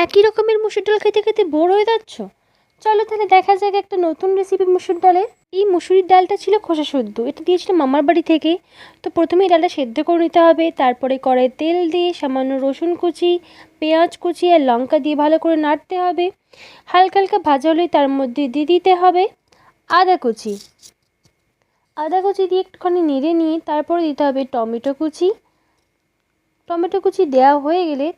একই রকমের মুসুর ডাল খেতে খেতে বোর হয়ে যাচ্ছ? চলো তাহলে দেখা যাক একটা নতুন রেসিপি মুসুর ডালের। এই মুসুরির ডালটা ছিল খোসা শুদ্ধ, এটা দিয়েছিলাম মামার বাড়ি থেকে। তো প্রথমেই ডালটা সেদ্ধ করে নিতে হবে, তারপরে কড়াই তেল দিয়ে সামান্য রসুন কুচি, পেঁয়াজ কুচি আর লঙ্কা দিয়ে ভালো করে নাড়তে হবে। হালকা হালকা ভাজা হলে তার মধ্যে দিয়ে দিতে হবে আদা কুচি। আদা কুচি দিয়ে একটুখানি নেড়ে নিয়ে তারপরে দিতে হবে টমেটো কুচি। টমেটো কুচি দেওয়া হয়ে গেলে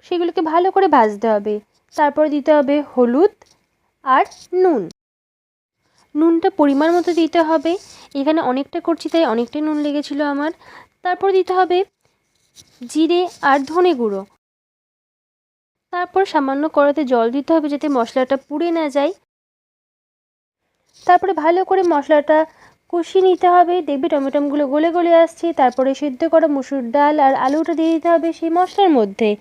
সেগুলোকে ভালো করে ভাজতে হবে। তারপরে দিতে হবে হলুদ আর নুন। নুনটা পরিমাণ মতো দিতে হবে, এখানে অনেকটা করছি তাই অনেকটাই নুন লেগেছিল আমার। তারপর দিতে হবে জিরে আর ধনে গুঁড়ো। তারপর সামান্য কড়াতে জল দিতে হবে যাতে মশলাটা পুড়ে না যায়। তারপরে ভালো করে মশলাটা কষিয়ে নিতে হবে, দেখবে টমেটোগুলো গলে গলে আসছে। তারপরে সেদ্ধ করা মুসুর ডাল আর আলুটা দিয়ে দিতে হবে সেই মশলার মধ্যে।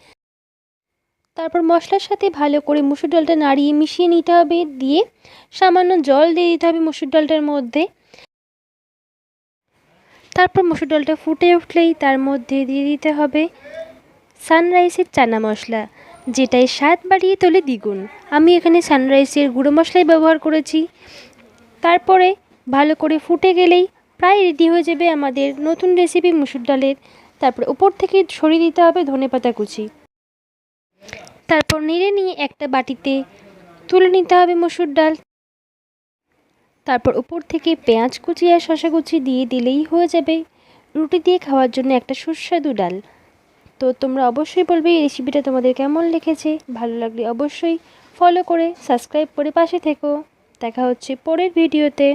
তারপর মশলার সাথে ভালো করে মুসুর ডালটা নাড়িয়ে মিশিয়ে নিতে হবে, দিয়ে সামান্য জল দিয়ে দিতে হবে মুসুর ডালটার মধ্যে। তারপর মুসুর ডালটা ফুটে উঠলেই তার মধ্যে দিয়ে দিতে হবে সানরাইসের চানা মশলা, যেটাই স্বাদ বাড়িয়ে তোলে দ্বিগুণ। আমি এখানে সানরাইসের গুঁড়ো মশলাই ব্যবহার করেছি। তারপরে ভালো করে ফুটে গেলেই প্রায় রেডি হয়ে যাবে আমাদের নতুন রেসিপি মুসুর ডালের। তারপরে উপর থেকে ছড়িয়ে দিতে হবে ধনেপাতা কুচি। তারপর নেড়ে নিয়ে একটা বাটিতে তুলে নিতে হবে মুসুর ডাল। তারপর উপর থেকে পেঁয়াজ কুচি আর শসা কুচি দিয়ে দিলেই হয়ে যাবে রুটি দিয়ে খাওয়ার জন্য একটা সুস্বাদু ডাল। তো তোমরা অবশ্যই বলবে এই রেসিপিটা তোমাদের কেমন লেগেছে। ভালো লাগলে অবশ্যই ফলো করে সাবস্ক্রাইব করে পাশে থেকো। দেখা হচ্ছে পরের ভিডিওতে।